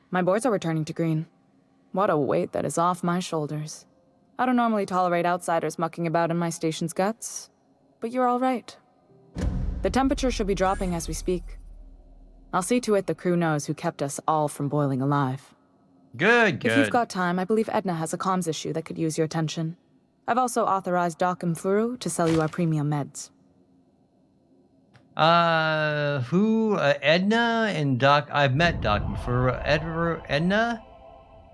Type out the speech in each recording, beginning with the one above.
My boards are returning to green. What a weight that is off my shoulders. I don't normally tolerate outsiders mucking about in my station's guts, but you're all right. The temperature should be dropping as we speak. I'll see to it the crew knows who kept us all from boiling alive. Good. If you've got time, I believe Edna has a comms issue that could use your attention. I've also authorized Doc and Furu to sell you our premium meds. Edna and Doc? I've met Doc before. Edna?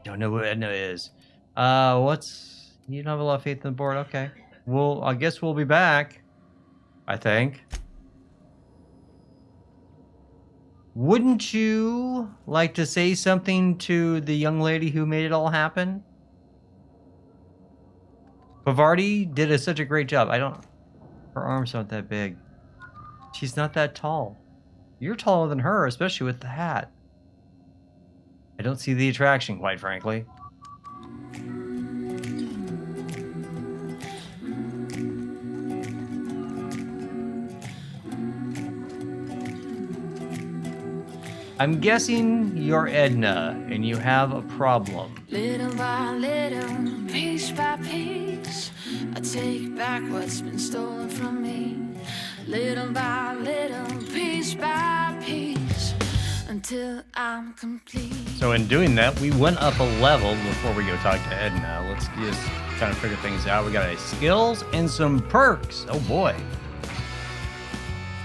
Don't know who Edna is. You don't have a lot of faith in the board? Okay. Well, I guess we'll be back. I think. Wouldn't you like to say something to the young lady who made it all happen? Bavardi did such a great job. Her arms aren't that big. She's not that tall. You're taller than her, especially with the hat. I don't see the attraction, quite frankly. I'm guessing you're Edna, and you have a problem. Little by little, piece by piece, I take back what's been stolen from me. Little by little, piece by piece, until I'm complete. So in doing that, we went up a level before we go talk to Edna. Let's just kind of figure things out. We got a skills and some perks. Oh boy.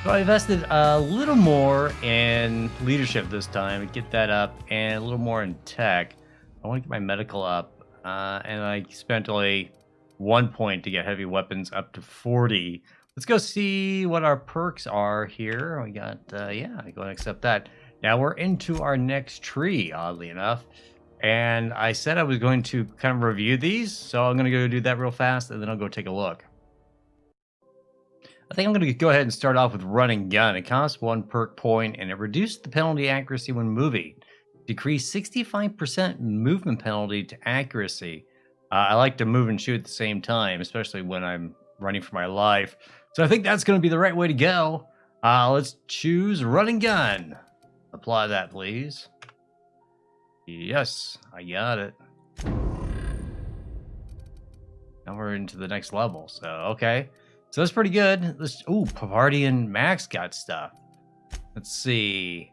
So I invested a little more in leadership this time to get that up, and a little more in tech. I want to get my medical up, and I spent only 1 point to get heavy weapons up to 40. Let's go see what our perks are here. We got, yeah, go and accept that. Now we're into our next tree, oddly enough. And I said I was going to kind of review these, so I'm going to go do that real fast, and then I'll go take a look. I think I'm going to go ahead and start off with running gun. It costs 1 perk point, and it reduced the penalty accuracy when moving. Decreased 65% movement penalty to accuracy. I like to move and shoot at the same time, especially when I'm running for my life. So I think that's going to be the right way to go. Let's choose running gun. Apply that, please. Yes, I got it. Now we're into the next level, so okay. So that's pretty good. Ooh, Pavardi and Max got stuff. Let's see.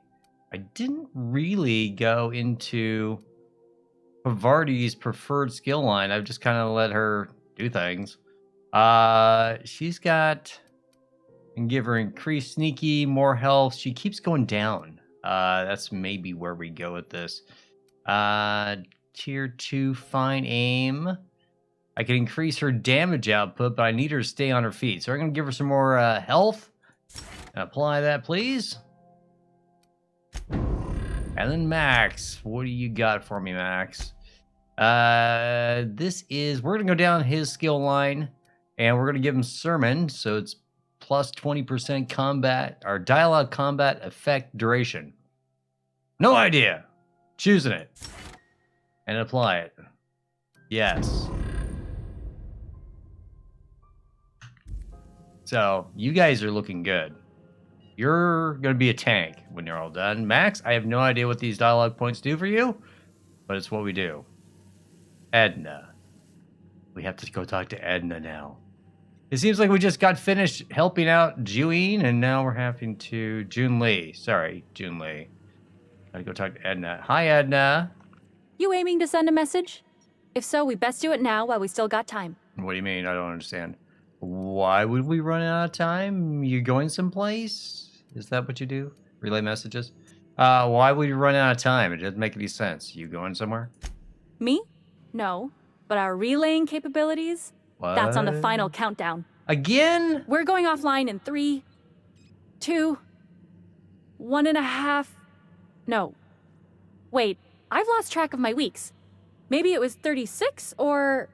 I didn't really go into Pavardi's preferred skill line. I've just kind of let her do things. She's got... and give her increased sneaky, more health. She keeps going down. That's maybe where we go with this. Tier 2, fine aim. I can increase her damage output, but I need her to stay on her feet. So we're going to give her some more health. Apply that, please. And then Max. What do you got for me, Max? We're going to go down his skill line, and we're going to give him Sermon. So it's plus 20% combat, or dialogue combat effect duration. No idea. Choosing it. And apply it. Yes. So, you guys are looking good. You're going to be a tank when you're all done. Max, I have no idea what these dialogue points do for you, but it's what we do. Edna. We have to go talk to Edna now. It seems like we just got finished helping out Juine, and now we're having to... June Lee. Sorry, June Lee. Gotta go talk to Edna. Hi, Edna. You aiming to send a message? If so, we best do it now while we still got time. What do you mean? I don't understand. Why would we run out of time? You going someplace? Is that what you do? Relay messages? Why would you run out of time? It doesn't make any sense. You going somewhere? Me? No. But our relaying capabilities? What? That's on the final countdown. Again? We're going offline in 3, 2, 1.5... No. Wait, I've lost track of my weeks. Maybe it was 36 or...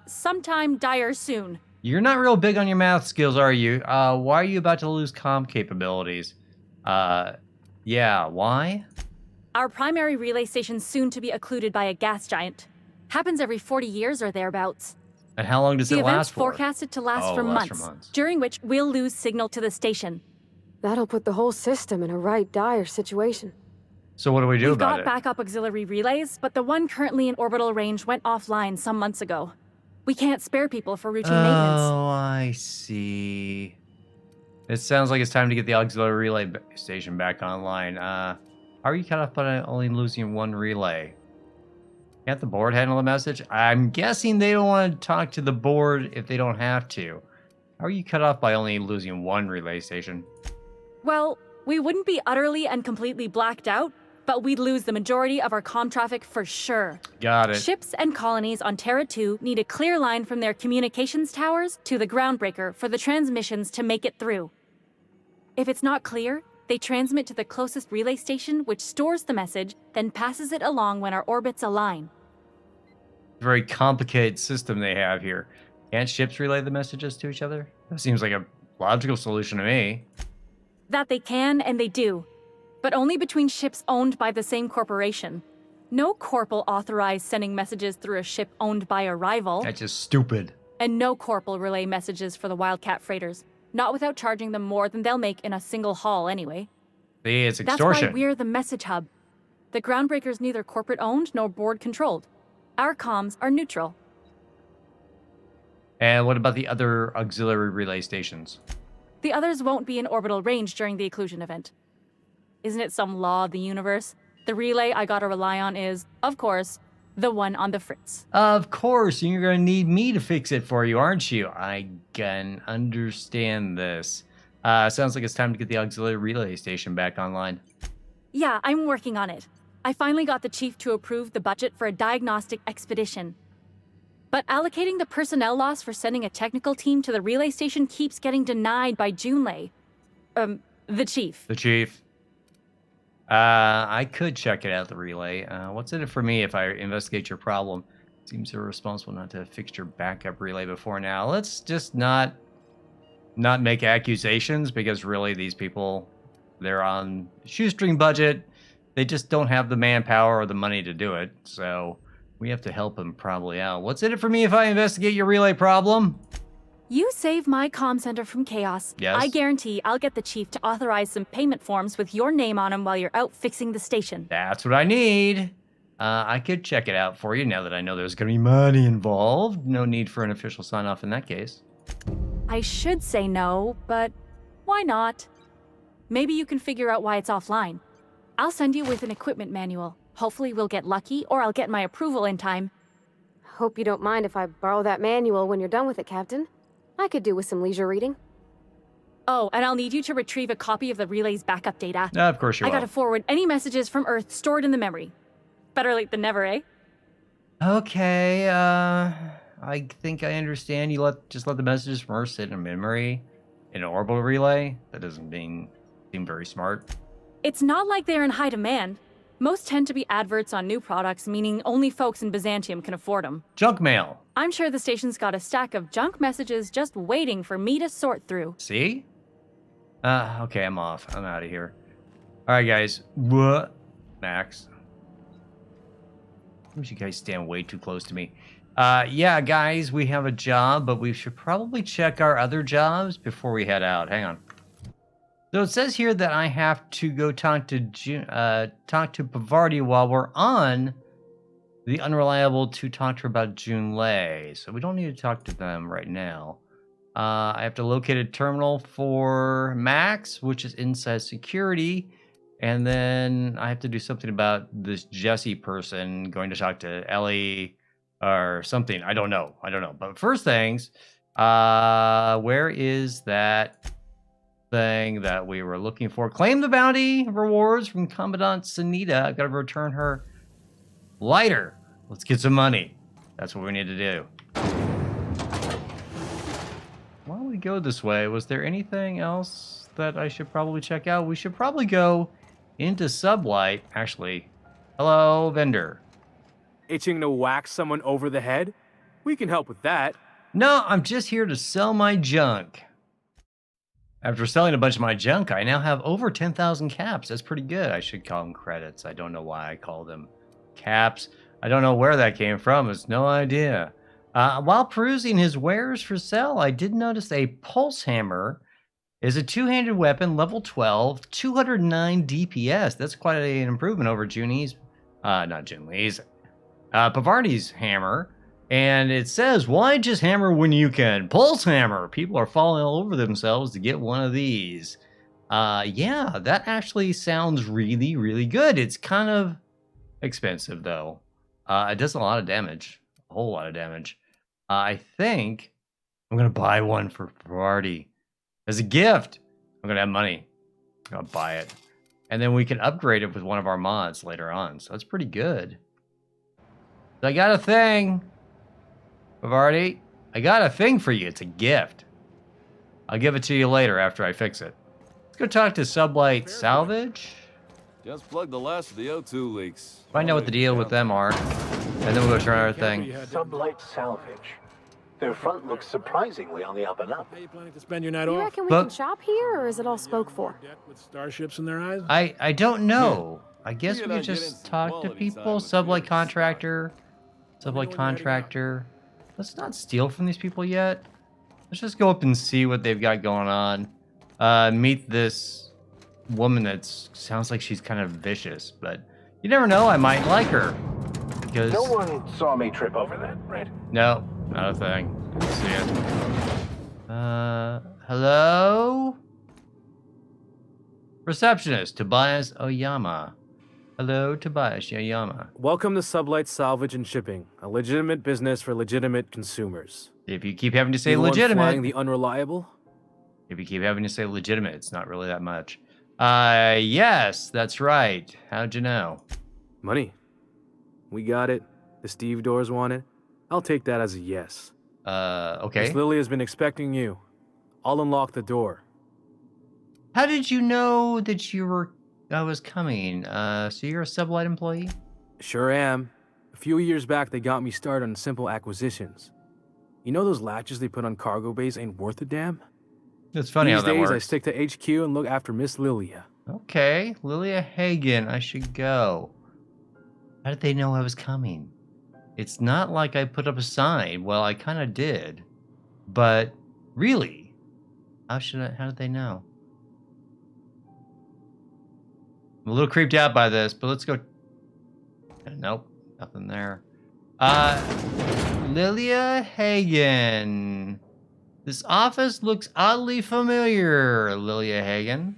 sometime dire soon. You're not real big on your math skills, are you? Why are you about to lose comm capabilities? Yeah, why? Our primary relay station's soon to be occluded by a gas giant. Happens every 40 years or thereabouts. And how long does The it event's last for? forecasted to last for months, during which we'll lose signal to the station. That'll put the whole system in a right dire situation. So what do we do We've about got it? backup auxiliary relays, but the one currently in orbital range went offline some months ago. We can't spare people for routine maintenance. Oh, I see. It sounds like it's time to get the auxiliary relay station back online. How are you cut off by only losing one relay? Can't the board handle the message? I'm guessing they don't want to talk to the board if they don't have to. How are you cut off by only losing one relay station? Well, we wouldn't be utterly and completely blacked out, but we'd lose the majority of our comm traffic for sure. Got it. Ships and colonies on Terra 2 need a clear line from their communications towers to the groundbreaker for the transmissions to make it through. If it's not clear, they transmit to the closest relay station, which stores the message, then passes it along when our orbits align. Very complicated system they have here. Can't ships relay the messages to each other? That seems like a logical solution to me. That they can and they do, but only between ships owned by the same corporation. No corp will authorize sending messages through a ship owned by a rival. That's just stupid. And no corp will relay messages for the Wildcat freighters, not without charging them more than they'll make in a single haul anyway. See, it's That's extortion. why we're the message hub. The groundbreaker's neither corporate owned nor board controlled. Our comms are neutral. And what about the other auxiliary relay stations? The others won't be in orbital range during the occlusion event. Isn't it some law of the universe? The relay I gotta rely on is, of course, the one on the Fritz. Of course, you're going to need me to fix it for you, aren't you? I can understand this. Sounds like it's time to get the auxiliary relay station back online. Yeah, I'm working on it. I finally got the chief to approve the budget for a diagnostic expedition. But allocating the personnel loss for sending a technical team to the relay station keeps getting denied by Junlei. The chief. The chief. I could check it out, the relay. What's in it for me if I investigate your problem? Seems irresponsible not to have fixed your backup relay before now. Let's just not make accusations, because really these people, they're on shoestring budget. They just don't have the manpower or the money to do it. So we have to help them probably out. What's in it for me if I investigate your relay problem? You save my comm center from chaos. Yes. I guarantee I'll get the chief to authorize some payment forms with your name on them while you're out fixing the station. That's what I need. I could check it out for you now that I know there's going to be money involved. No need for an official sign-off in that case. I should say no, but why not? Maybe you can figure out why it's offline. I'll send you with an equipment manual. Hopefully we'll get lucky, or I'll get my approval in time. Hope you don't mind if I borrow that manual when you're done with it, Captain. I could do with some leisure reading. Oh, and I'll need you to retrieve a copy of the relay's backup data. Of course you will. I gotta forward any messages from Earth stored in the memory. Better late than never, eh? Okay, I think I understand. You just let the messages from Earth sit in memory in an orbital relay? That doesn't seem very smart. It's not like they're in high demand. Most tend to be adverts on new products, meaning only folks in Byzantium can afford them. Junk mail. I'm sure the station's got a stack of junk messages just waiting for me to sort through. See? Okay, I'm off. I'm out of here. All right, guys. What? Max. You guys stand way too close to me. Yeah, guys, we have a job, but we should probably check our other jobs before we head out. Hang on. So it says here that I have to go talk to Pavardi while we're on the unreliable to talk to her about Junlei. So we don't need to talk to them right now. I have to locate a terminal for Max, which is inside security. And then I have to do something about this Jesse person going to talk to Ellie or something. I don't know. But first things, where is that thing that we were looking for? Claim the bounty rewards from Commandant Sunita. I've got to return her lighter. Let's get some money. That's what we need to do. Why don't we go this way? Was there anything else that I should probably check out? We should probably go into Sublight. Actually, hello, vendor. Itching to whack someone over the head? We can help with that. No, I'm just here to sell my junk. After selling a bunch of my junk, I now have over 10,000 caps. That's pretty good. I should call them credits. I don't know why I call them caps. I don't know where that came from. It's no idea. While perusing his wares for sale, I did notice a pulse hammer Is a two-handed weapon, level 12, 209 DPS. That's quite an improvement over not Junli's, Pavarni's hammer. And it says, why just hammer when you can? Pulse hammer. People are falling all over themselves to get one of these. Yeah, that actually sounds really, really good. It's kind of expensive, though. It does a lot of damage. A whole lot of damage. I think I'm going to buy one for Pavarni. As a gift. I'm going to have money. I'm going to buy it. And then we can upgrade it with one of our mods later on. So that's pretty good. So I got a thing. Pavarni, I got a thing for you. It's a gift. I'll give it to you later after I fix it. Let's go talk to Sublight Salvage. Just plug the last of the O2 leaks. Find out what the deal with them are. And then we'll go try our thing. Sublight Salvage. Their front looks surprisingly on the up and up. How you planning to spend your night You off? reckon we can shop here, or is it all spoke for? With starships in their eyes? I don't know. I guess we You're could not just getting talk to quality people. time with Sublight yours. contractor. Sublight contractor. Let's not steal from these people yet. Let's just go up and see what they've got going on. Meet this woman that sounds like she's kind of vicious, but you never know. I might like her. Because No one saw me trip over that, right? no, not a thing. Didn't see it. Hello? Receptionist, Tobias Oyama. Hello, Tobias Oyama. Welcome to Sublight Salvage and Shipping, a legitimate business for legitimate consumers. If you keep having to say You the one legitimate, flying the unreliable? if you keep having to say legitimate, it's not really that much. Yes, that's right. How'd you know? Money. We got it. The Steve Doors want it. I'll take that as a yes. Okay. Miss Lily has been expecting you. I'll unlock the door. How did you know that I was coming? So you're a Sublight employee? Sure am. A few years back, they got me started on simple acquisitions. You know those latches they put on cargo bays ain't worth a damn? It's funny These how that days, works. I stick to HQ and look after Miss Lilia. Okay, Lilia Hagen, I should go. How did they know I was coming? It's not like I put up a sign. Well, I kind of did. But really, how did they know? I'm a little creeped out by this, but let's go. Nope, nothing there. Lilia Hagen. This office looks oddly familiar, Lilia Hagen.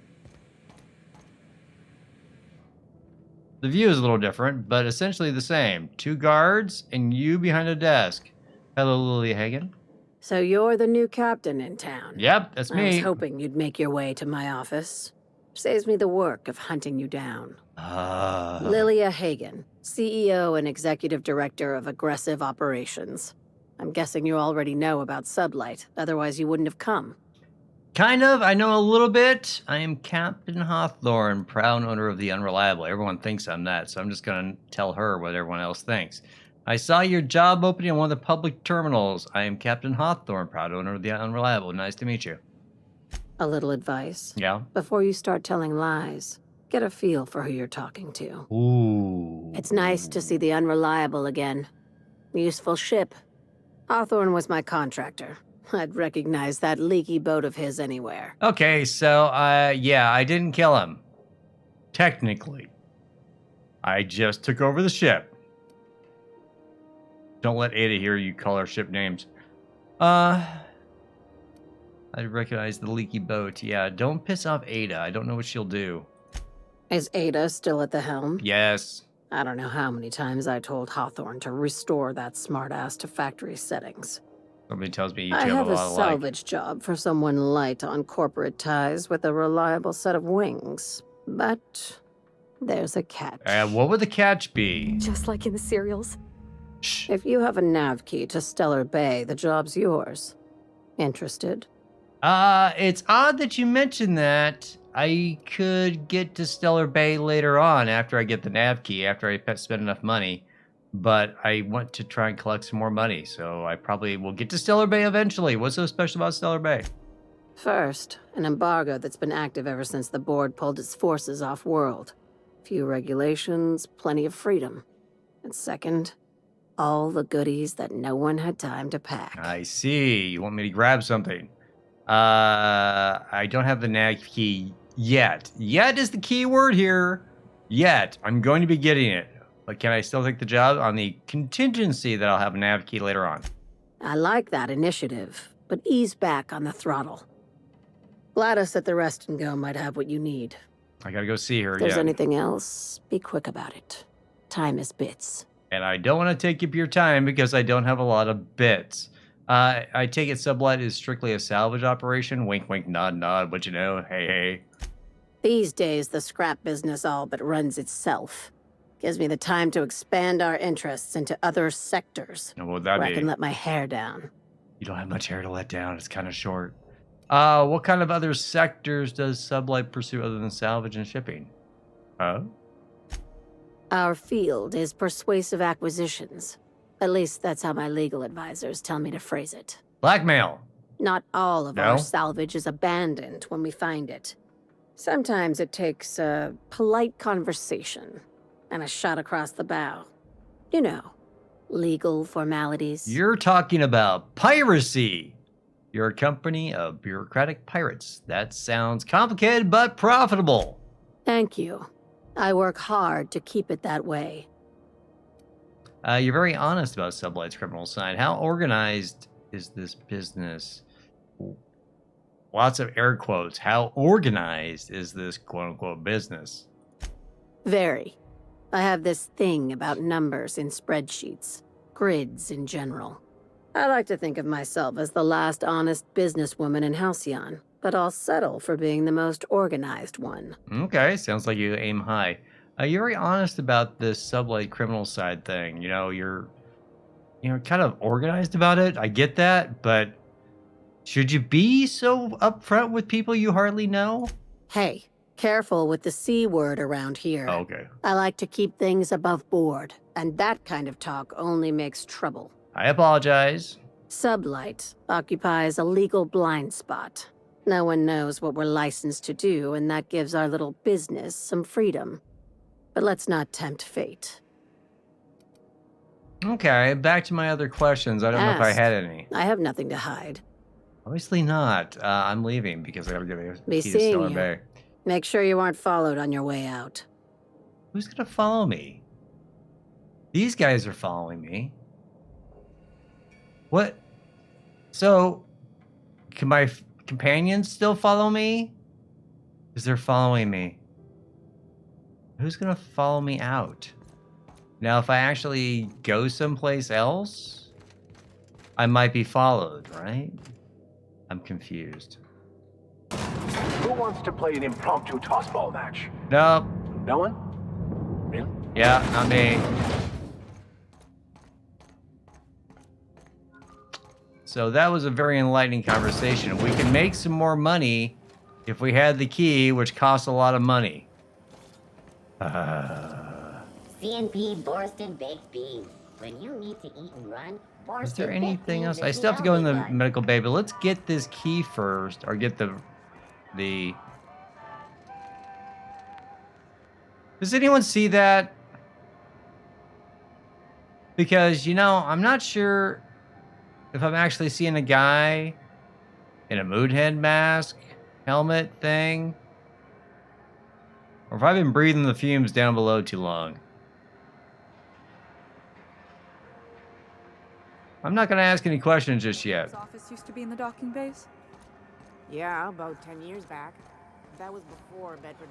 The view is a little different, but essentially the same. 2 guards and you behind a desk. Hello, Lilia Hagen. So you're the new captain in town? Yep, that's I was me. hoping you'd make your way to my office. Saves me the work of hunting you down. Lilia Hagen, CEO and Executive Director of Aggressive Operations. I'm guessing you already know about Sublight, otherwise you wouldn't have come. Kind of. I know a little bit. I am Captain Hawthorne, proud owner of the Unreliable. Everyone thinks I'm that, so I'm just going to tell her what everyone else thinks. I saw your job opening on one of the public terminals. I am Captain Hawthorne, proud owner of the Unreliable. Nice to meet you. A little advice. Yeah? Before you start telling lies, get a feel for who you're talking to. Ooh. It's nice to see the Unreliable again. Useful ship. Hawthorne was my contractor. I'd recognize that leaky boat of his anywhere. Okay, so, yeah, I didn't kill him. Technically. I just took over the ship. Don't let Ada hear you call our ship names. I recognize the leaky boat. Yeah, don't piss off Ada. I don't know what she'll do. Is Ada still at the helm? Yes. I don't know how many times I told Hawthorne to restore that smartass to factory settings. Somebody tells me you two I have have a a lot of like. salvage job for someone light on corporate ties with a reliable set of wings. But there's a catch. What would the catch be? Just like in the serials. Shh. If you have a nav key to Stellar Bay, the job's yours. Interested? It's odd that you mentioned that. I could get to Stellar Bay later on after I get the nav key, after I spend enough money. But I want to try and collect some more money, so I probably will get to Stellar Bay eventually. What's so special about Stellar Bay? First, an embargo that's been active ever since the board pulled its forces off-world. Few regulations, plenty of freedom. And second, all the goodies that no one had time to pack. I see. You want me to grab something. I don't have the nav key yet. Yet is the key word here. Yet. I'm going to be getting it. But can I still take the job on the contingency that I'll have a nav key later on? I like that initiative, but ease back on the throttle. Gladys at the Rest and Go might have what you need. I gotta go see her. If there's yeah. anything else, be quick about it. Time is bits. And I don't want to take up your time because I don't have a lot of bits. I take it Sublight is strictly a salvage operation. Wink, wink, nod, nod. But you know, hey, hey. These days, the scrap business all but runs itself. Gives me the time to expand our interests into other sectors. And what would that where be? I can let my hair down. You don't have much hair to let down. It's kind of short. What kind of other sectors does Sublight pursue other than salvage and shipping? Our field is persuasive acquisitions. At least that's how my legal advisors tell me to phrase it. Blackmail. Not all of No? our salvage is abandoned when we find it. Sometimes it takes a polite conversation and a shot across the bow. You know, legal formalities. You're talking about piracy. You're a company of bureaucratic pirates. That sounds complicated but profitable. Thank you. I work hard to keep it that way. You're very honest about Sublight's criminal side. How organized is this business? Lots of air quotes. How organized is this quote-unquote business? Very. I have this thing about numbers in spreadsheets, grids in general. I like to think of myself as the last honest businesswoman in Halcyon, but I'll settle for being the most organized one. Okay, sounds like you aim high. You're very honest about this Sublight criminal side thing. You know, you're kind of organized about it. I get that, but should you be so upfront with people you hardly know? Hey, careful with the C word around here. Oh, okay. I like to keep things above board, and that kind of talk only makes trouble. I apologize. Sublight occupies a legal blind spot. No one knows what we're licensed to do, and that gives our little business some freedom. But let's not tempt fate. Okay, back to my other questions. I don't know if I Ask. had any. I have nothing to hide. Obviously not. I'm leaving because I gotta get a Be key to seeing Stellar you. Bay. Make sure you aren't followed on your way out. Who's gonna follow me? These guys are following me. What? So, can my companions still follow me? Because they're following me. Who's gonna follow me out? Now, if I actually go someplace else, I might be followed, right? I'm confused. Who wants to play an impromptu tossball match? Nope. No one? Really? Yeah, not me. So that was a very enlightening conversation. We can make some more money if we had the key, which costs a lot of money. CNP Borston Baked Beans. When you need to eat and run, Borston Is there Baked anything Beans else? I is still have to go in the only one. medical bay, but let's get this key first, or get the... Does anyone see that? Because, you know, I'm not sure if I'm actually seeing a guy in a mood head mask, helmet thing, or if I've been breathing the fumes down below too long. I'm not going to ask any questions just yet. His office used to be in the docking bays? Yeah, about 10 years back. That was before Bedford.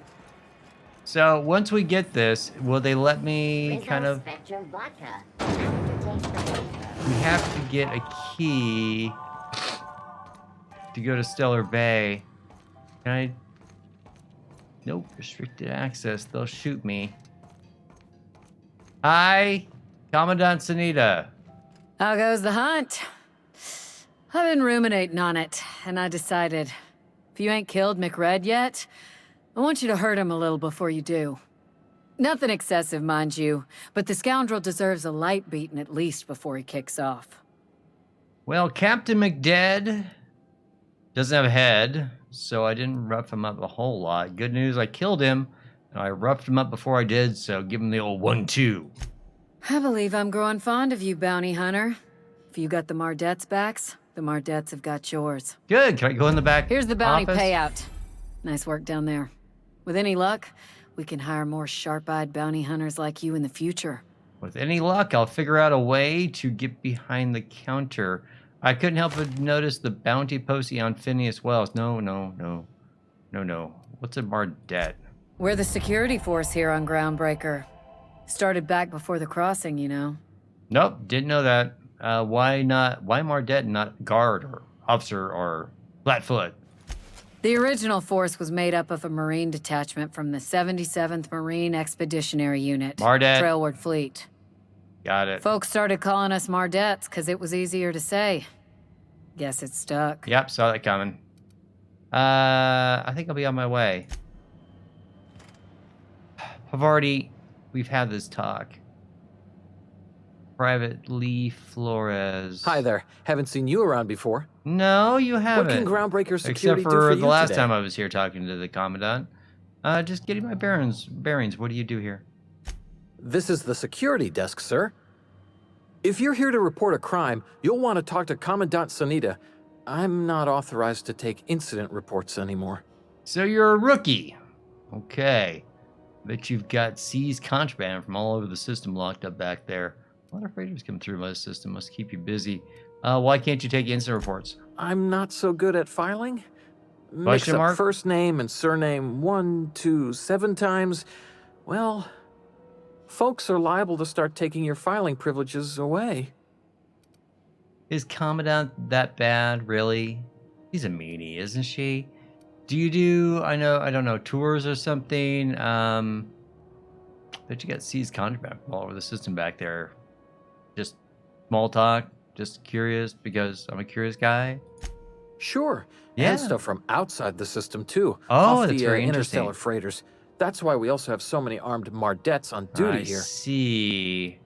So once we get this, will they let me Weasel kind of... Spectrum Vodka. Aftertaste the flavor. We have to get a key to go to Stellar Bay. Can I... Nope, restricted access. They'll shoot me. Hi, Commandant Sunita. How goes the hunt? I've been ruminating on it, and I decided, if you ain't killed McRed yet, I want you to hurt him a little before you do. Nothing excessive, mind you, but the scoundrel deserves a light beating at least before he kicks off. Well, Captain McDead doesn't have a head, so I didn't rough him up a whole lot. Good news, I killed him, and I roughed him up before I did, so give him the old 1-2. I believe I'm growing fond of you, bounty hunter. If you got the Mardets backs, The Mardets have got yours. Good. Can I go in the back? Here's the bounty office? payout. Nice work down there. With any luck, we can hire more sharp-eyed bounty hunters like you in the future. With any luck, I'll figure out a way to get behind the counter. I couldn't help but notice the bounty posting on Phineas Wells. No. What's a Mardet? We're the security force here on Groundbreaker. Started back before the crossing, you know. Nope, didn't know that. Why Mardet and not guard or officer or Flatfoot? The original force was made up of a Marine detachment from the 77th Marine Expeditionary Unit. Mardet. Trailward Fleet. Got it. Folks started calling us Mardets because it was easier to say. Guess it stuck. Yep, saw that coming. I think I'll be on my way. We've had this talk. Private Lee Flores. Hi there. Haven't seen you around before. No, you haven't. What can Groundbreaker Security Except do for for you the last today? time I was here talking to the Commandant. Just getting my bearings. What do you do here? This is the security desk, sir. If you're here to report a crime, you'll want to talk to Commandant Sanita. I'm not authorized to take incident reports anymore. So you're a rookie. Okay. Bet you've got seized contraband from all over the system locked up back there. A lot of freighters come through my system. Must keep you busy. Why can't you take incident reports? I'm not so good at filing. Mix Question up mark? first name and surname 1, 2, 7 times. Well, folks are liable to start taking your filing privileges away. Is Commandant that bad, really? She's a meanie, isn't she? Do you do, I don't know, tours or something? Bet you got seized contraband from all over the system back there. Just small talk, just curious because I'm a curious guy. Sure. Yeah. And stuff from outside the system, too. Oh, off that's the very interesting. interstellar freighters. That's why we also have so many armed Mardets on duty I here. see.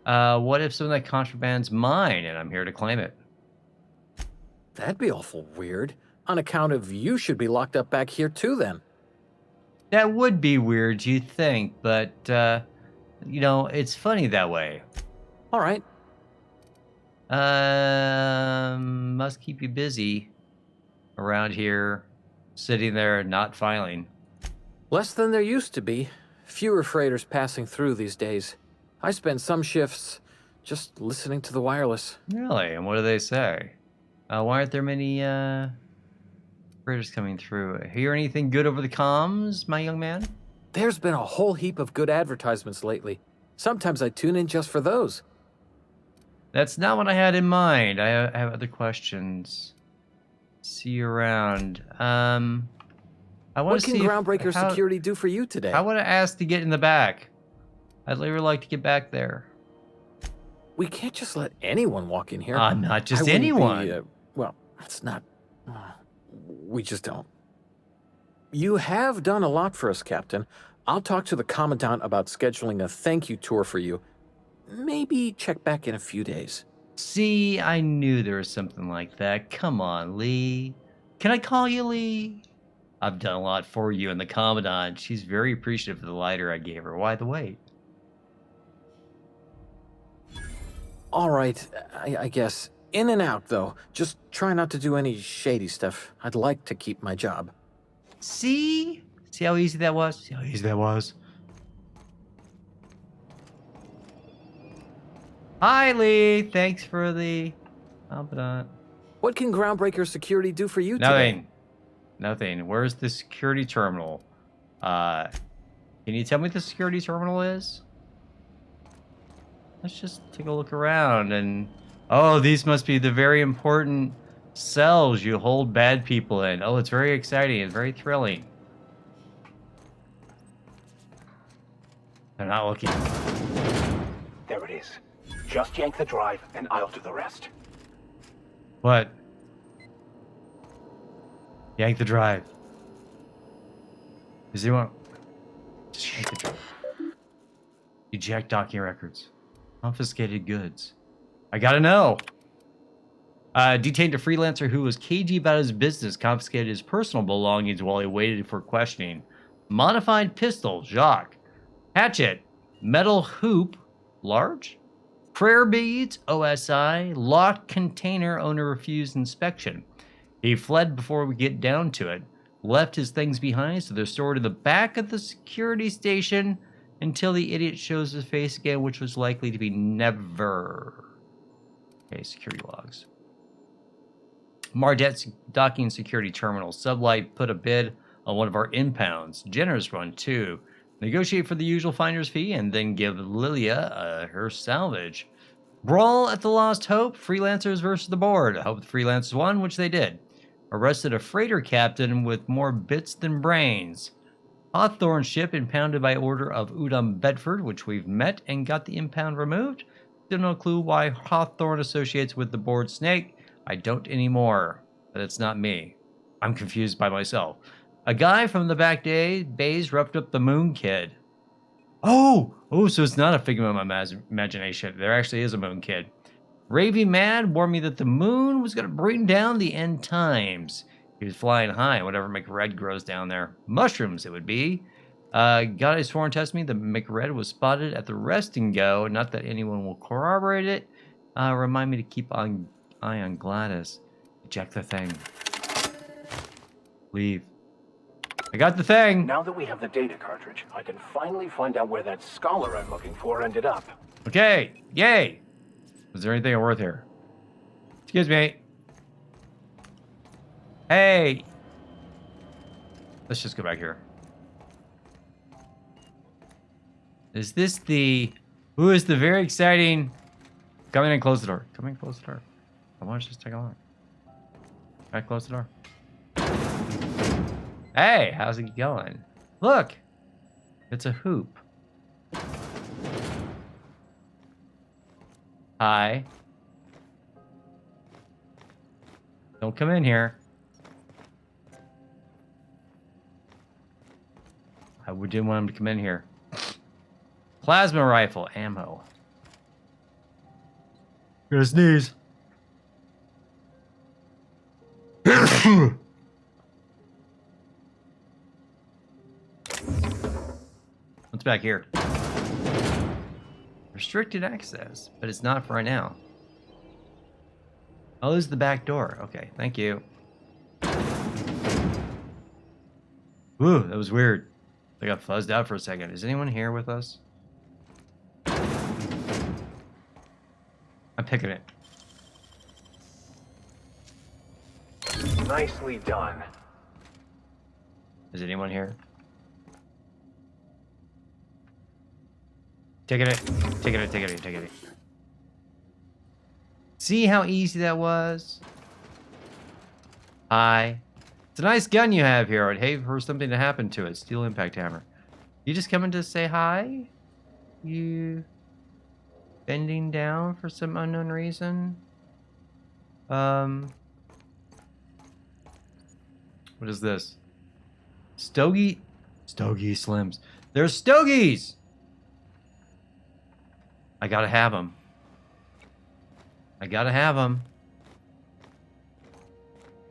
What if some of that contraband's mine and I'm here to claim it? That'd be awful weird. On account of you should be locked up back here, too, then. That would be weird, you'd think, but, it's funny that way. All right. Must keep you busy around here, sitting there not filing. Less than there used to be. Fewer freighters passing through these days. I spend some shifts just listening to the wireless. Really? And what do they say? Why aren't there many, freighters coming through? Hear anything good over the comms, my young man? There's been a whole heap of good advertisements lately. Sometimes I tune in just for those. That's not what I had in mind. I have other questions. See you around. I want What to can see Groundbreaker Security do for you today? I want to ask to get in the back. I'd really like to get back there. We can't just let anyone walk in here. Not just I wouldn't anyone. be, well, that's not... we just don't. You have done a lot for us, Captain. I'll talk to the Commandant about scheduling a thank you tour for you. Maybe check back in a few days. See, I knew there was something like that. Come on, Lee. Can I call you Lee? I've done a lot for you and the Commandant. She's very appreciative of the lighter I gave her. Why the wait? All right, I guess. In and out, though. Just try not to do any shady stuff. I'd like to keep my job. See? See how easy that was? See how easy that was? Hi, Lee. Thanks for the Commandant. What can Groundbreaker Security do for you today? Nothing. Where's the security terminal? Can you tell me what the security terminal is? Let's just take a look around and... Oh, these must be the very important cells you hold bad people in. Oh, it's very exciting. It's very thrilling. They're not looking. There it is. Just yank the drive and I'll do the rest. What? Yank the drive. Does anyone... Just yank the drive. Eject docking records. Confiscated goods. I gotta know. Detained a freelancer who was cagey about his business, confiscated his personal belongings while he waited for questioning. Modified pistol, Jacques. Hatchet, metal hoop, large? Prayer beads, OSI, locked container owner refused inspection. He fled before we get down to it, left his things behind, so they're stored in the back of the security station until the idiot shows his face again, which was likely to be never. Okay, security logs. Mardets docking security terminal. Sublight put a bid on one of our impounds. Generous run, too. Negotiate for the usual finder's fee and then give Lilia her salvage. Brawl at the Lost Hope. Freelancers versus the board. I hope the freelancers won, which they did. Arrested a freighter captain with more bits than brains. Hawthorne ship impounded by order of Udom Bedford, which we've met and got the impound removed. Still no clue why Hawthorne associates with the board snake. I don't anymore, but it's not me. I'm confused by myself. A guy from the back bays roughed up the Moon Kid. Oh, so it's not a figment of my imagination. There actually is a Moon Kid. Raving Mad warned me that the moon was going to bring down the end times. He was flying high, whatever McRed grows down there. Mushrooms, it would be. Got a sworn testimony that McRed was spotted at the rest and go. Not that anyone will corroborate it. Remind me to keep an eye on Gladys. Eject the thing. Leave. I got the thing. Now that we have the data cartridge, I can finally find out where that scholar I'm looking for ended up. Okay, yay. Was there anything worth here? Excuse me. Hey. Let's just go back here. Is this the... Who is the very exciting... Come in and close the door. Come in and close the door. I want to just take a look. Right, close the door. Hey, how's it going? Look. It's a hoop. Hi. Don't come in here. I didn't want him to come in here. Plasma rifle, ammo. Gonna sneeze. What's back here? Restricted access, but it's not for right now. Oh, this is the back door. Okay, thank you. Ooh, that was weird. I got fuzzed out for a second. Is anyone here with us? I'm picking it. Nicely done. Is anyone here? Taking it. Taking it, taking it, taking it. See how easy that was? Hi. It's a nice gun you have here. I'd hate for something to happen to it. Steel impact hammer. You just coming to say hi? You bending down for some unknown reason? What is this? Stogie Slims. There's Stogies! I gotta have them. I gotta have them.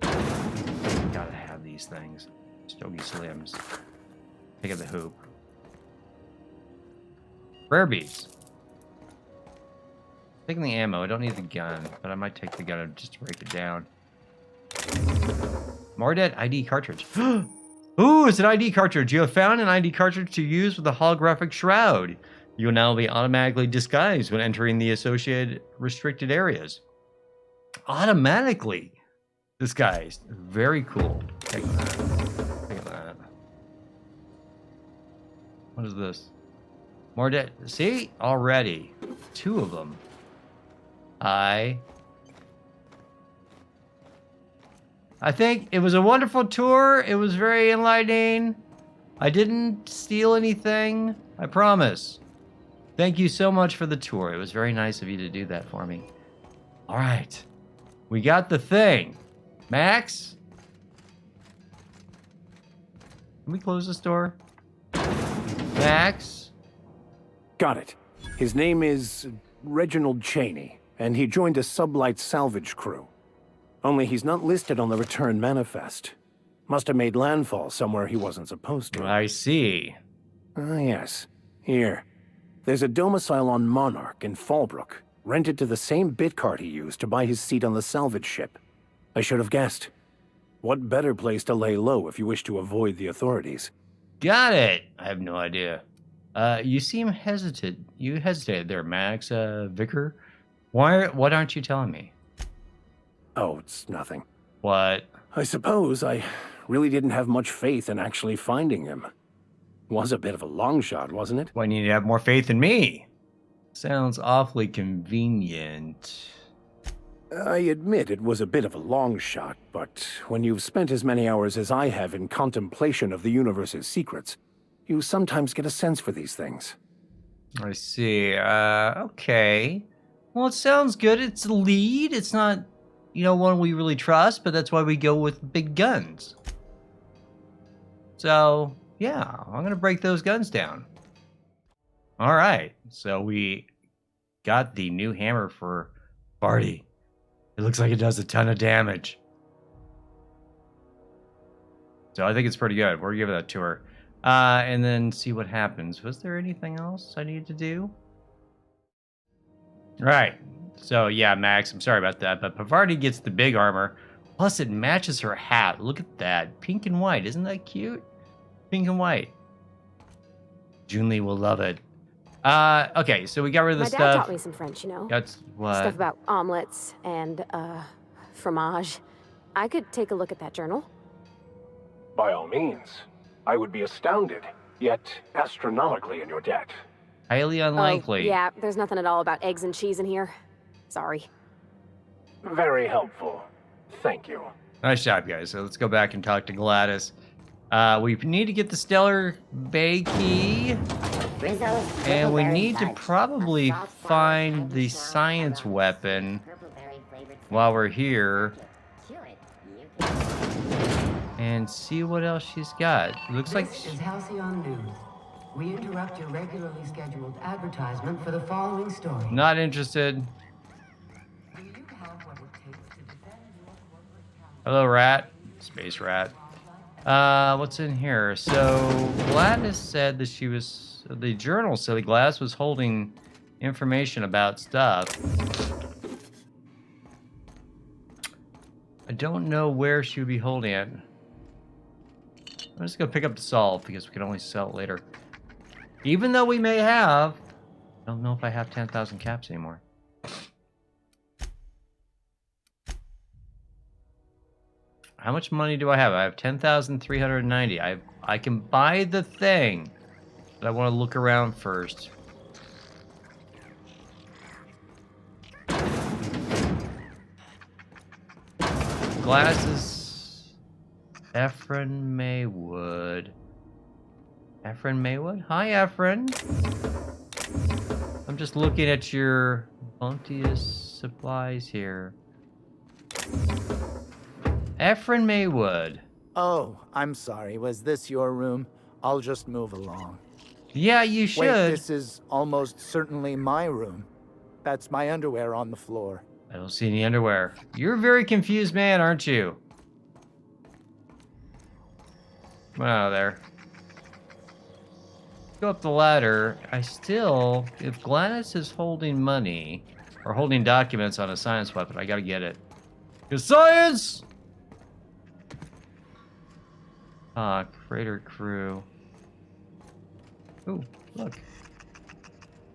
Gotta have these things. Stogie Slims. Pick up the hoop. Rare beads. Taking the ammo. I don't need the gun, but I might take the gun just to break it down. Mardet ID cartridge. Ooh, it's an ID cartridge. You have found an ID cartridge to use with the holographic shroud. You will now be automatically disguised when entering the associated restricted areas. Automatically disguised. Very cool. Take that. Take that. What is this? Mardet. See? Already. 2 of them. I think it was a wonderful tour. It was very enlightening. I didn't steal anything. I promise. Thank you so much for the tour. It was very nice of you to do that for me. All right. We got the thing. Max? Can we close this door? Max? Got it. His name is Reginald Cheney, and he joined a sublight salvage crew. Only he's not listed on the return manifest. Must have made landfall somewhere he wasn't supposed to. I see. Ah, yes. Here. There's a domicile on Monarch in Fallbrook. rented to the same bit cart he used to buy his seat on the salvage ship. I should have guessed. What better place to lay low if you wish to avoid the authorities? Got it. I have no idea. You seem hesitant. You hesitated there, Max, Vicar. What aren't you telling me? Oh, it's nothing. What? I suppose I really didn't have much faith in actually finding him. Was a bit of a long shot, wasn't it? Why you need to have more faith in me? Sounds awfully convenient. I admit it was a bit of a long shot, but when you've spent as many hours as I have in contemplation of the universe's secrets, you sometimes get a sense for these things. I see. Okay. Well, it sounds good. It's a lead. It's not, one we really trust, but that's why we go with big guns. So, yeah, I'm going to break those guns down. All right. So we got the new hammer for Barty. It looks like it does a ton of damage. So I think it's pretty good. We're giving that to her. And then see what happens. Was there anything else I needed to do? All right. So, yeah, Max, I'm sorry about that. But Pavarti gets the big armor. Plus, it matches her hat. Look at that. Pink and white. Isn't that cute? Pink and white. Junli will love it. Okay, so we got rid of the stuff. My dad taught me some French, That's what? Stuff about omelets and, fromage. I could take a look at that journal. By all means. I would be astounded, yet astronomically in your debt. Highly unlikely. Oh, yeah, there's nothing at all about eggs and cheese in here. Sorry. Very helpful. Thank you. Nice job, guys. So let's go back and talk to Gladys. We need to get the Stellar Bay key. And we need to probably find the science weapon while we're here. And see what else she's got. It looks like... This is Halcyon News. We interrupt your regularly scheduled advertisement for the following story. Not interested. Hello, rat. Space rat. What's in here? So, Gladys said that she was... The journal said that Gladys was holding information about stuff. I don't know where she would be holding it. I'm just going to pick up the salt because we can only sell it later. Even though we may have... I don't know if I have 10,000 caps anymore. How much money do I have? I have 10,390. I can buy the thing. But I want to look around first. Glasses... Ephraim Maywood. Ephraim Maywood? Hi, Ephraim. I'm just looking at your bounteous supplies here. Ephraim Maywood. Oh, I'm sorry. Was this your room? I'll just move along. Yeah, you should. Wait, this is almost certainly my room. That's my underwear on the floor. I don't see any underwear. You're a very confused man, aren't you? Come on out of there. Go up the ladder. If Gladys is holding money, or holding documents on a science weapon, I gotta get it. Cause science! Freighter crew. Ooh, look.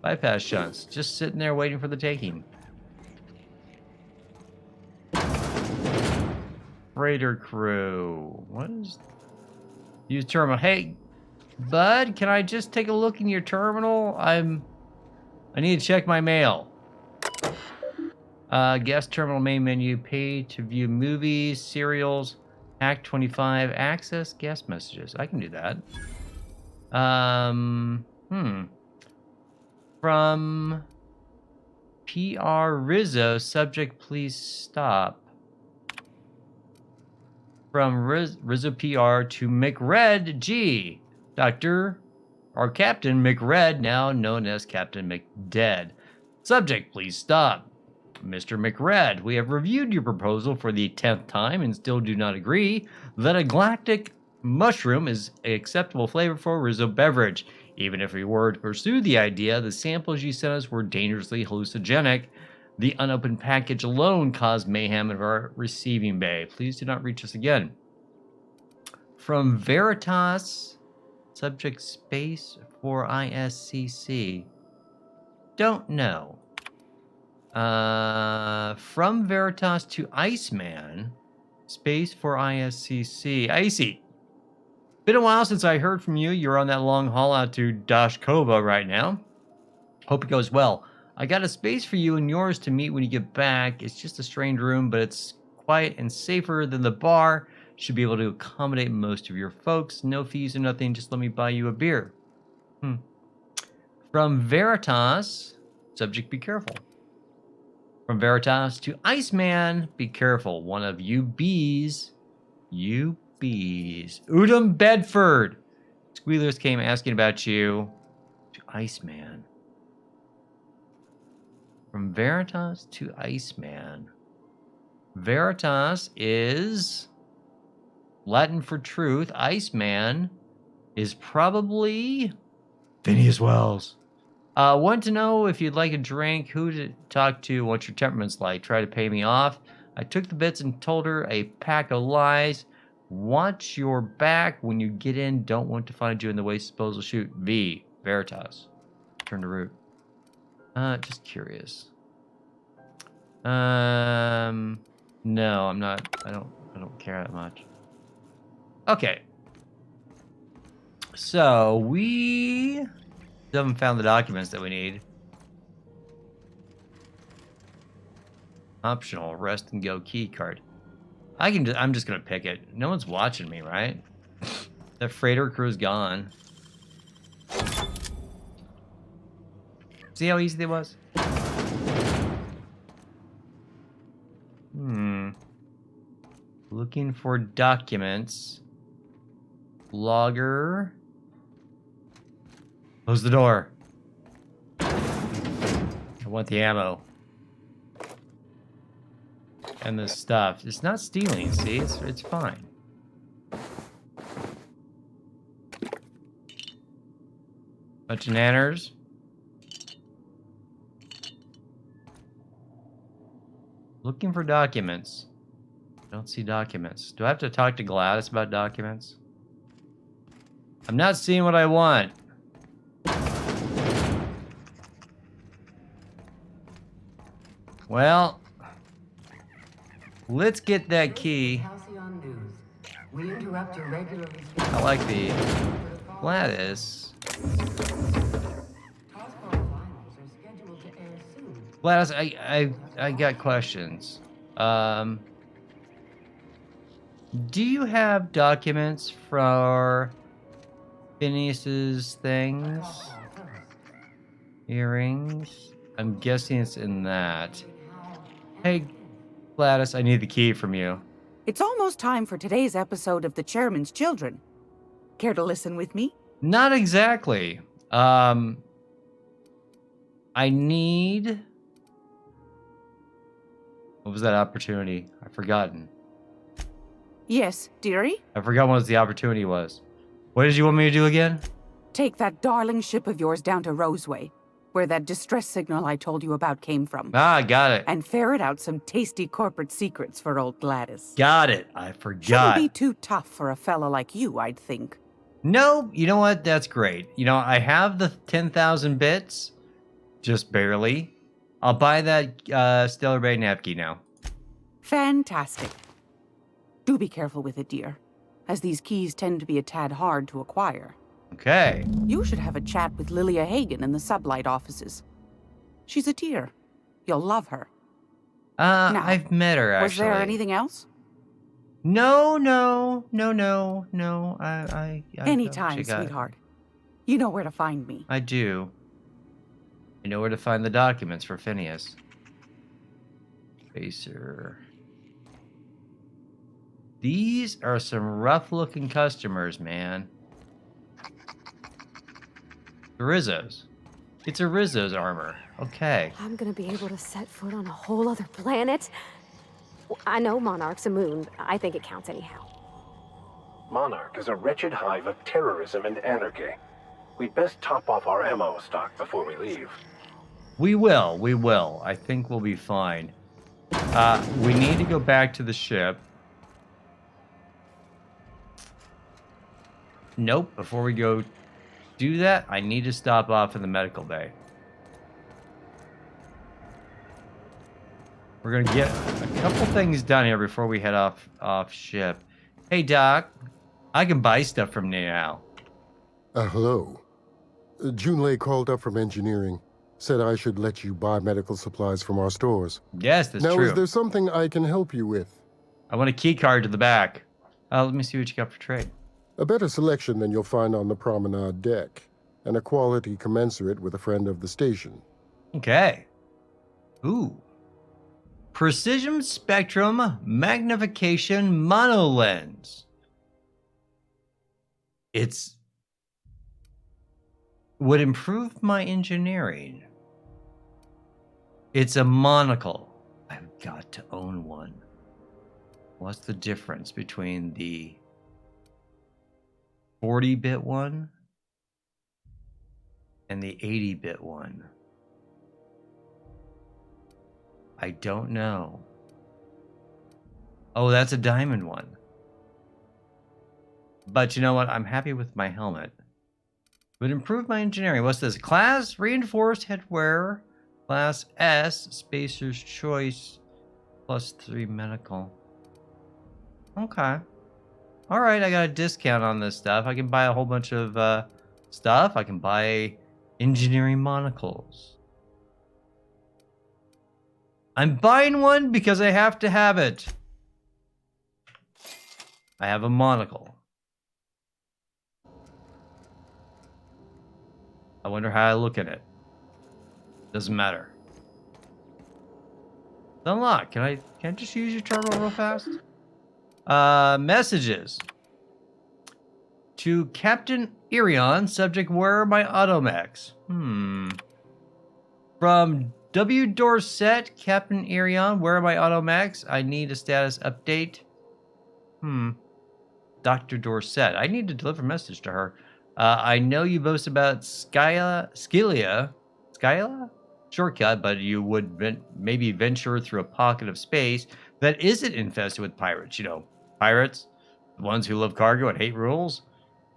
Bypass shunts. Just sitting there waiting for the taking. Freighter crew. What is... Use terminal. Hey, bud, can I just take a look in your terminal? I need to check my mail. Guest terminal main menu. Pay to view movies, serials, Act 25, access guest messages. I can do that. From PR Rizzo, subject please stop. From Rizzo PR to McRed G. Dr. or Captain McRed, now known as Captain McDead. Subject, please stop. Mr. McRed, we have reviewed your proposal for the 10th time and still do not agree that a galactic mushroom is an acceptable flavor for Rizzo beverage. Even if we were to pursue the idea, the samples you sent us were dangerously hallucinogenic. The unopened package alone caused mayhem in our receiving bay. Please do not reach us again. From Veritas, subject space for ISCC. Don't know. From Veritas to Iceman, space for ISCC. Icy. Been a while since I heard from you. You're on that long haul out to Dashkova right now. Hope it goes well. I got a space for you and yours to meet when you get back. It's just a strange room, but it's quiet and safer than the bar. Should be able to accommodate most of your folks. No fees or nothing. Just let me buy you a beer. From Veritas, subject be careful. From Veritas to Iceman, be careful. One of you bees. You bees. Udom Bedford. Squealers came asking about you. To Iceman. From Veritas to Iceman. Veritas is Latin for truth. Iceman is probably Phineas Wells. Want to know if you'd like a drink, who to talk to, what your temperament's like. Try to pay me off. I took the bits and told her a pack of lies. Watch your back when you get in. Don't want to find you in the waste disposal chute. V. Veritas. Turn to route. Just curious. No, I'm not. I don't care that much. Okay. So we haven't found the documents that we need. Optional rest and go key card. I'm just gonna pick it. No one's watching me, right? The freighter crew's gone. See how easy it was? Looking for documents. Logger. Close the door. I want the ammo. And the stuff. It's not stealing, see? It's fine. Bunch of nanners. Looking for documents. Don't see documents. Do I have to talk to Gladys about documents? I'm not seeing what I want. Well, let's get that key. I like the Gladys. Gladys, I got questions. Do you have documents for Phineas's things? Earrings? I'm guessing it's in that. Hey, Gladys, I need the key from you. It's almost time for today's episode of The Chairman's Children. Care to listen with me? Not exactly. I need... What was that opportunity? I've forgotten. Yes, dearie? I forgot what the opportunity was. What did you want me to do again? Take that darling ship of yours down to Roseway, where that distress signal I told you about came from. Ah, got it. And ferret out some tasty corporate secrets for old Gladys. Got it. I forgot. Shouldn't be too tough for a fella like you, I'd think. No, you know what? That's great. You know, I have the 10,000 bits. Just barely. I'll buy that Stellar Bay napkin now. Fantastic. Do be careful with it, dear, as these keys tend to be a tad hard to acquire. Okay. You should have a chat with Lilia Hagen in the Sublight offices. She's a dear. You'll love her. Now, I've met her, actually. Was there anything else? No. Anytime, sweetheart. You know where to find me. I do. I know where to find the documents for Phineas. Facer. These are some rough-looking customers, man. Rizzo's. It's a Rizzo's armor. Okay. I'm gonna be able to set foot on a whole other planet? I know Monarch's a moon. I think it counts anyhow. Monarch is a wretched hive of terrorism and anarchy. We'd best top off our ammo stock before we leave. We will. I think we'll be fine. We need to go back to the ship. Nope, before we go do that, I need to stop off in the medical bay. We're gonna get a couple things done here before we head off ship. Hey, Doc, I can buy stuff from now. Hello. Junlei called up from engineering. Said I should let you buy medical supplies from our stores. Yes, that's now, true. Is there something I can help you with? I want a key card to the back. Let me see what you got for trade. A better selection than you'll find on the promenade deck, and a quality commensurate with a friend of the station. Okay. Ooh. Precision Spectrum Magnification Monolens. It's... would improve my engineering. It's a monocle. I've got to own one. What's the difference between the 40-bit one and the 80-bit one? I don't know. Oh, that's a diamond one. But you know what? I'm happy with my helmet. Would improve my engineering. What's this? Class reinforced headwear. Class S, Spacer's Choice, +3 medical. Okay. Alright, I got a discount on this stuff. I can buy a whole bunch of stuff. I can buy engineering monocles. I'm buying one because I have to have it. I have a monocle. I wonder how I look at it. Doesn't matter. It's unlocked. Can I just use your terminal real fast? Messages. To Captain Irion, subject, where are my automechs? From W. Dorset, Captain Irion, where are my automechs? I need a status update. Dr. Dorset. I need to deliver a message to her. I know you boast about Skyla shortcut, but you would maybe venture through a pocket of space that isn't infested with pirates. You know, pirates, the ones who love cargo and hate rules.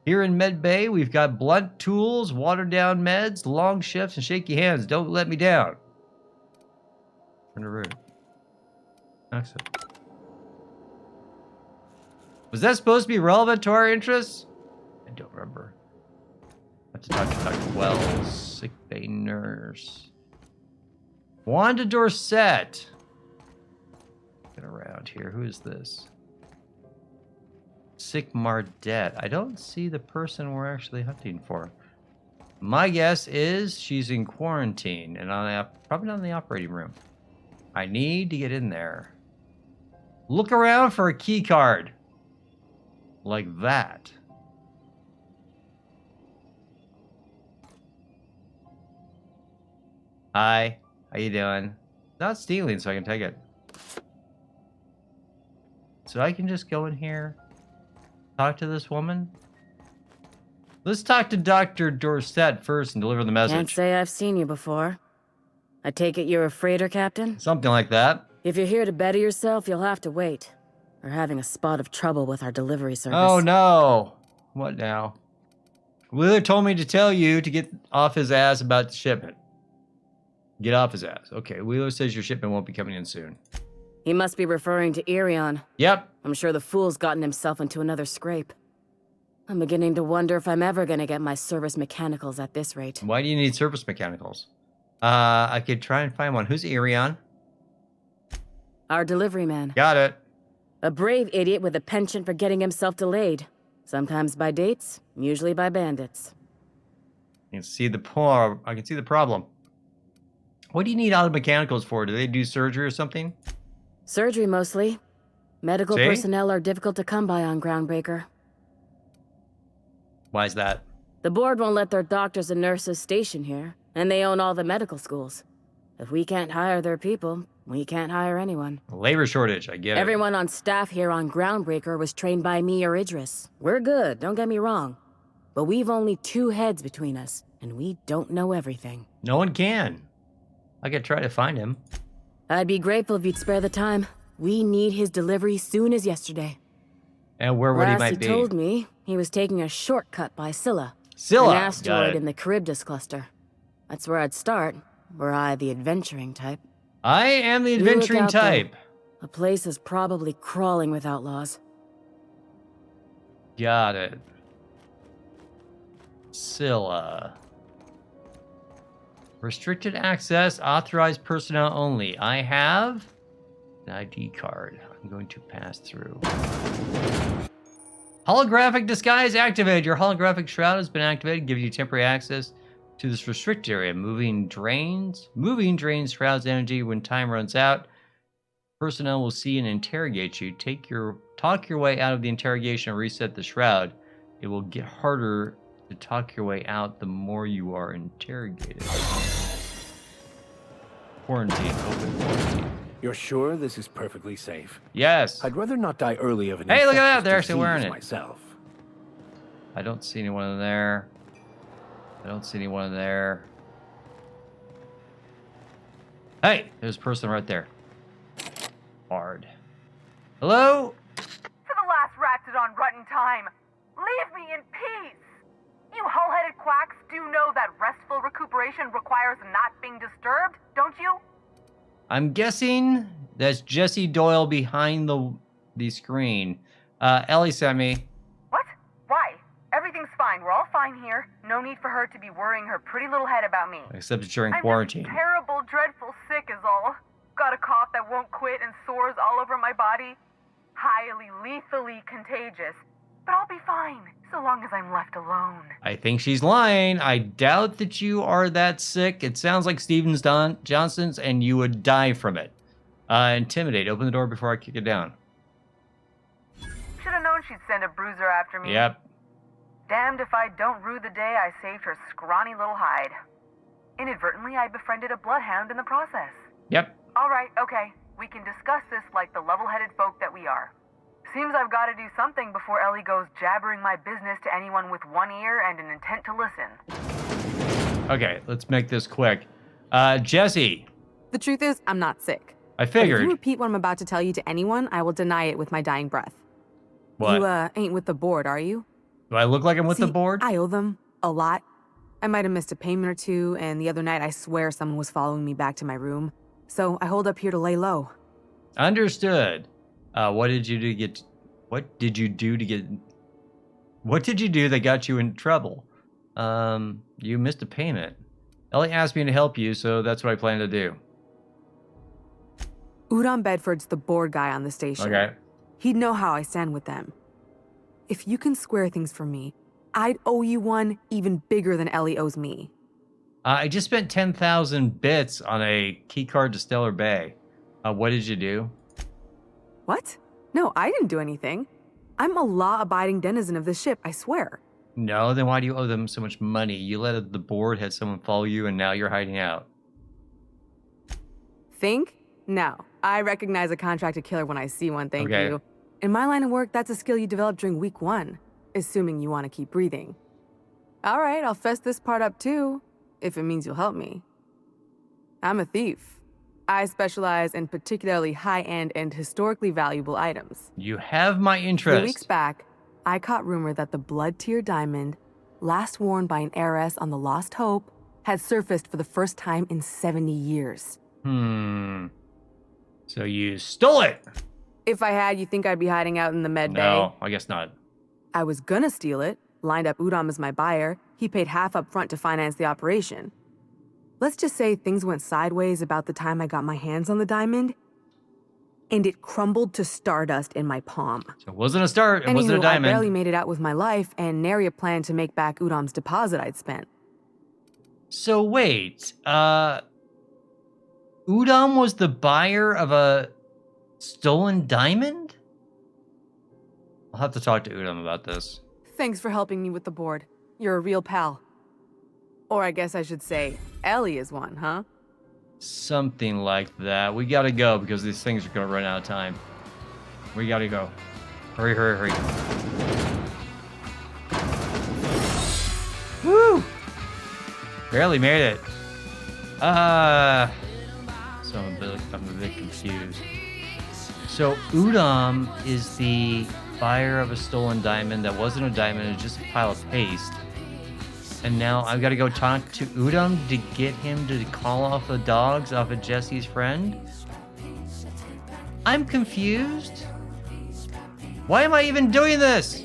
Here in Med Bay, we've got blunt tools, watered down meds, long shifts, and shaky hands. Don't let me down. Turn to route. Exit. Was that supposed to be relevant to our interests? I don't remember. I have to talk to Dr. Wells, sick bay nurse. Wanda Dorset. Get around here. Who is this? Sick Mardet. I don't see the person we're actually hunting for. My guess is she's in quarantine and probably not in the operating room. I need to get in there. Look around for a key card. Like that. Hi. How you doing? Not stealing, so I can take it. So I can just go in here, talk to this woman. Let's talk to Dr. Dorset first and deliver the message. Can't say I've seen you before. I take it you're a freighter captain? Something like that. If you're here to better yourself, you'll have to wait. We're having a spot of trouble with our delivery service. Oh no. What now? Wheeler told me to tell you to get off his ass about the shipment. Get off his ass. Okay, Wheeler says your shipment won't be coming in soon. He must be referring to Irion. Yep. I'm sure the fool's gotten himself into another scrape. I'm beginning to wonder if I'm ever gonna get my service mechanicals at this rate. Why do you need service mechanicals? I could try and find one. Who's Irion? Our delivery man. Got it. A brave idiot with a penchant for getting himself delayed. Sometimes by dates, usually by bandits. I can see the problem. What do you need auto mechanicals for? Do they do surgery or something? Surgery mostly. Medical personnel are difficult to come by on Groundbreaker. Why is that? The board won't let their doctors and nurses station here, and they own all the medical schools. If we can't hire their people, we can't hire anyone. Labor shortage, I get it. Everyone on staff here on Groundbreaker was trained by me or Idris. We're good, don't get me wrong. But we've only 2 heads between us, and we don't know everything. No one can. I could try to find him. I'd be grateful if you'd spare the time. We need his delivery soon as yesterday. And where would he might be? Last he told me, he was taking a shortcut by Scylla. Scylla! An asteroid in the Charybdis cluster. That's where I'd start, were I the adventuring type. I am the adventuring type. The place is probably crawling with outlaws. Got it. Scylla. Restricted access, authorized personnel only. I have an ID card. I'm going to pass through. Holographic disguise activated. Your holographic shroud has been activated, giving you temporary access to this restricted area. Moving drains shroud's energy when time runs out. Personnel will see and interrogate you. Talk your way out of the interrogation and reset the shroud. It will get harder to talk your way out the more you are interrogated. Quarantine, open quarantine. You're sure this is perfectly safe? Yes. I'd rather not die early of an Hey, look at that! infectious They're actually wearing disease it. myself. I don't see anyone in there. I don't see anyone in there. Hey, there's a person right there. Hard. Hello? For the last Ratdodon rotten time, leave me in peace! You hull-headed quacks do know that restful recuperation requires not being disturbed, don't you? I'm guessing that's Jesse Doyle behind the screen. Ellie sent me. What? Why? Everything's fine. We're all fine here. No need for her to be worrying her pretty little head about me. Except that you're in I'm quarantine. just terrible, dreadful sick is all. Got a cough that won't quit and sores all over my body. Highly, lethally contagious. But I'll be fine, so long as I'm left alone. I think she's lying. I doubt that you are that sick. It sounds like Steven Johnson's, and you would die from it. Intimidate. Open the door before I kick it down. Should've known she'd send a bruiser after me. Yep. Damned if I don't rue the day I saved her scrawny little hide. Inadvertently, I befriended a bloodhound in the process. Yep. All right, okay. We can discuss this like the level-headed folk that we are. Seems I've got to do something before Ellie goes jabbering my business to anyone with one ear and an intent to listen. Okay, let's make this quick. Jesse. The truth is, I'm not sick. I But figured. if you repeat what I'm about to tell you to anyone, I will deny it with my dying breath. What? You, ain't with the board, are you? Do I look like I'm with the See, board? I owe them a lot. I might have missed a payment or two, and the other night I swear someone was following me back to my room. So I hold up here to lay low. Understood. What did you do that got you in trouble? You missed a payment. Ellie asked me to help you, so that's what I plan to do. Udon Bedford's the board guy on the station. Okay. He'd know how I stand with them. If you can square things for me, I'd owe you one even bigger than Ellie owes me. I just spent 10,000 bits on a keycard to Stellar Bay. What did you do? What? No, I didn't do anything. I'm a law-abiding denizen of this ship, I swear. No, then why do you owe them so much money? You let the board had someone follow you, and now you're hiding out. Think? No. I recognize a contracted killer when I see one, thank Okay. you. In my line of work, that's a skill you develop during week 1, assuming you want to keep breathing. All right, I'll fess this part up too, if it means you'll help me. I'm a thief. I specialize in particularly high-end and historically valuable items. You have my 3 interest. weeks back, I caught rumor that the blood tier diamond, last worn by an heiress on the Lost Hope, had surfaced for the first time in 70 years. So you stole it? If I had, you think I'd be hiding out in the med bay? No, I guess not. I was gonna steal it, lined up Udom as my buyer. He paid half up front to finance the operation. Let's just say things went sideways about the time I got my hands on the diamond, and it crumbled to stardust in my palm. So it wasn't a star, it wasn't a Anywho, diamond. I barely made it out with my life, and nary a plan to make back Udom's deposit I'd spent. So wait, Udom was the buyer of a stolen diamond? I'll have to talk to Udom about this. Thanks for helping me with the board. You're a real pal. Or I guess I should say, Ellie is one, huh? Something like that. We gotta go because these things are gonna run out of time. We gotta go. Hurry, hurry, hurry. Woo! Barely made it. I'm a bit confused. So Udom is the buyer of a stolen diamond that wasn't a diamond, it was just a pile of paste. And now I've got to go talk to Udom to get him to call off the dogs off of Jesse's friend? I'm confused. Why am I even doing this?